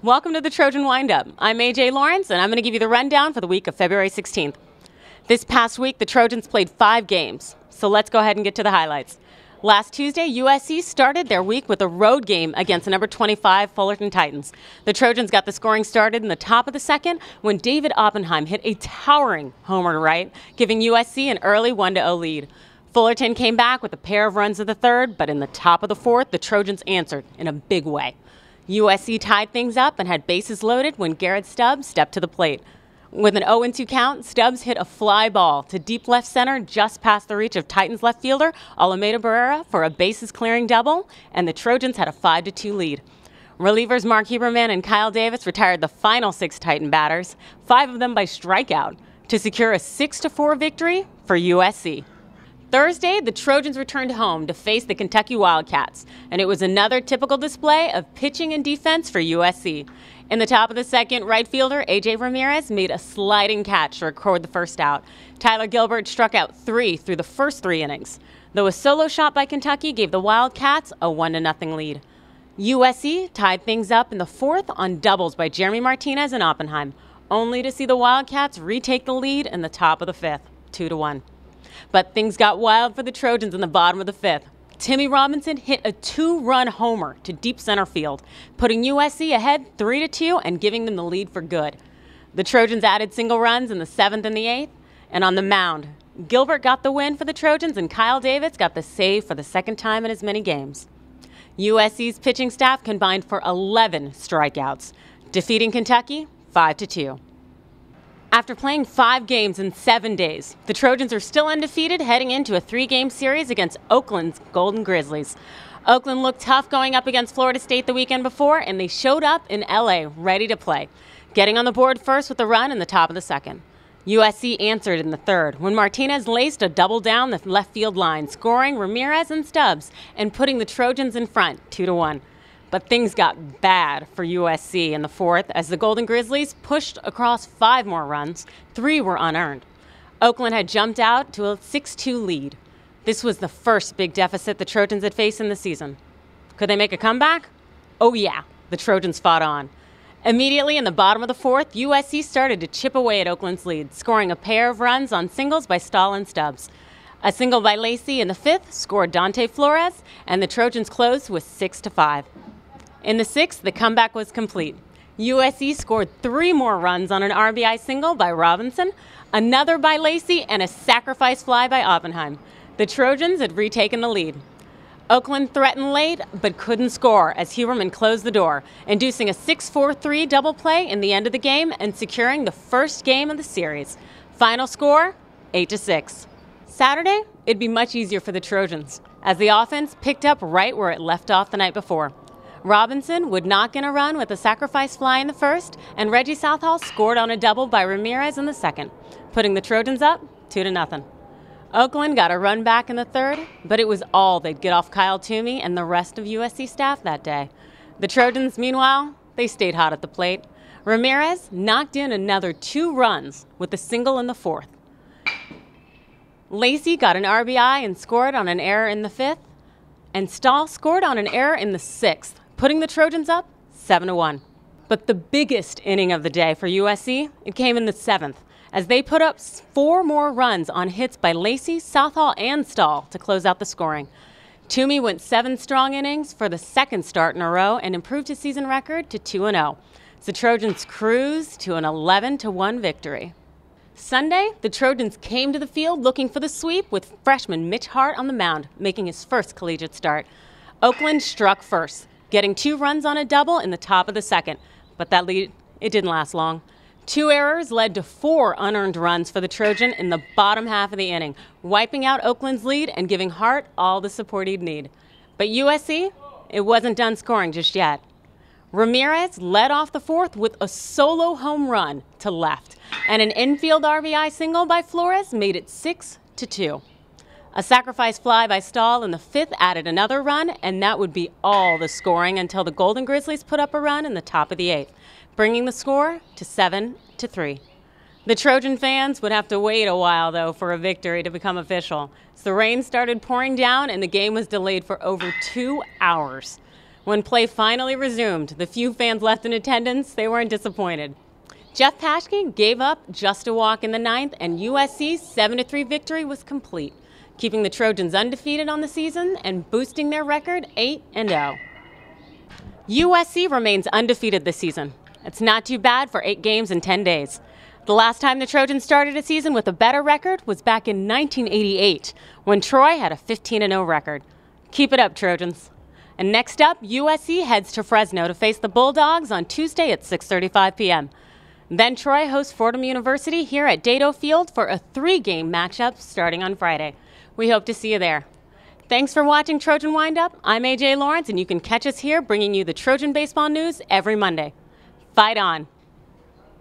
Welcome to the Trojan Windup. I'm AJ Lawrence, and I'm going to give you the rundown for the week of February 16th. This past week, the Trojans played 5 games, so let's go ahead and get to the highlights. Last Tuesday, USC started their week with a road game against the number 25 Fullerton Titans. The Trojans got the scoring started in the top of the second when David Oppenheim hit a towering homer to right, giving USC an early 1-0 lead. Fullerton came back with a pair of runs in the third, but in the top of the fourth, the Trojans answered in a big way. USC tied things up and had bases loaded when Garrett Stubbs stepped to the plate. With an 0-2 count, Stubbs hit a fly ball to deep left center just past the reach of Titans left fielder Alameda Barrera for a bases-clearing double, and the Trojans had a 5-2 lead. Relievers Mark Heberman and Kyle Davis retired the final 6 Titan batters, 5 of them by strikeout, to secure a 6-4 victory for USC. Thursday, the Trojans returned home to face the Kentucky Wildcats, and it was another typical display of pitching and defense for USC. In the top of the second, right fielder A.J. Ramirez made a sliding catch to record the first out. Tyler Gilbert struck out 3 through the first 3 innings, though a solo shot by Kentucky gave the Wildcats a 1-0 lead. USC tied things up in the fourth on doubles by Jeremy Martinez and Oppenheim, only to see the Wildcats retake the lead in the top of the fifth, 2-1. But things got wild for the Trojans in the bottom of the fifth. Timmy Robinson hit a 2-run homer to deep center field, putting USC ahead 3-2 and giving them the lead for good. The Trojans added single runs in the 7th and the 8th, and on the mound, Gilbert got the win for the Trojans and Kyle Davis got the save for the second time in as many games. USC's pitching staff combined for 11 strikeouts, defeating Kentucky 5-2. After playing 5 games in 7 days, the Trojans are still undefeated heading into a 3-game series against Oakland's Golden Grizzlies. Oakland looked tough going up against Florida State the weekend before, and they showed up in LA ready to play, getting on the board first with a run in the top of the second. USC answered in the third when Martinez laced a double down the left field line, scoring Ramirez and Stubbs and putting the Trojans in front 2-1. But things got bad for USC in the fourth as the Golden Grizzlies pushed across 5 more runs. 3 were unearned. Oakland had jumped out to a 6-2 lead. This was the first big deficit the Trojans had faced in the season. Could they make a comeback? Oh yeah, the Trojans fought on. Immediately in the bottom of the fourth, USC started to chip away at Oakland's lead, scoring a pair of runs on singles by Stahl and Stubbs. A single by Lacey in the 5th scored Dante Flores, and the Trojans closed with 6-5. In the 6th, the comeback was complete. USC scored 3 more runs on an RBI single by Robinson, another by Lacey, and a sacrifice fly by Oppenheim. The Trojans had retaken the lead. Oakland threatened late, but couldn't score as Huberman closed the door, inducing a 6-4-3 double play in the end of the game and securing the first game of the series. Final score, 8-6. Saturday, it'd be much easier for the Trojans, as the offense picked up right where it left off the night before. Robinson would knock in a run with a sacrifice fly in the first, and Reggie Southall scored on a double by Ramirez in the second, putting the Trojans up 2-0. Oakland got a run back in the third, but it was all they'd get off Kyle Toomey and the rest of USC staff that day. The Trojans, meanwhile, they stayed hot at the plate. Ramirez knocked in another 2 runs with a single in the fourth. Lacey got an RBI and scored on an error in the 5th, and Stahl scored on an error in the 6th, putting the Trojans up 7-1. But the biggest inning of the day for USC, it came in the 7th, as they put up 4 more runs on hits by Lacey, Southall, and Stahl to close out the scoring. Toomey went 7 strong innings for the second start in a row and improved his season record to 2-0. The Trojans cruised to an 11-1 victory. Sunday, the Trojans came to the field looking for the sweep with freshman Mitch Hart on the mound, making his first collegiate start. Oakland struck first, getting 2 runs on a double in the top of the second, but that lead, it didn't last long. 2 errors led to 4 unearned runs for the Trojan in the bottom half of the inning, wiping out Oakland's lead and giving Hart all the support he'd need. But USC, it wasn't done scoring just yet. Ramirez led off the fourth with a solo home run to left, and an infield RBI single by Flores made it 6-2. A sacrifice fly by Stahl in the 5th added another run, and that would be all the scoring until the Golden Grizzlies put up a run in the top of the 8th, bringing the score to 7-3. The Trojan fans would have to wait a while, though, for a victory to become official. So the rain started pouring down, and the game was delayed for over 2 hours. When play finally resumed, the few fans left in attendance, they weren't disappointed. Jeff Paschke gave up just a walk in the ninth, and USC's 7-3 victory was complete, keeping the Trojans undefeated on the season and boosting their record 8-0. USC remains undefeated this season. It's not too bad for 8 games in 10 days. The last time the Trojans started a season with a better record was back in 1988, when Troy had a 15-0 record. Keep it up, Trojans. And next up, USC heads to Fresno to face the Bulldogs on Tuesday at 6:35 p.m. Then Troy hosts Fordham University here at Dato Field for a 3-game matchup starting on Friday. We hope to see you there. Thanks for watching Trojan Windup. I'm AJ Lawrence, and you can catch us here bringing you the Trojan baseball news every Monday. Fight on!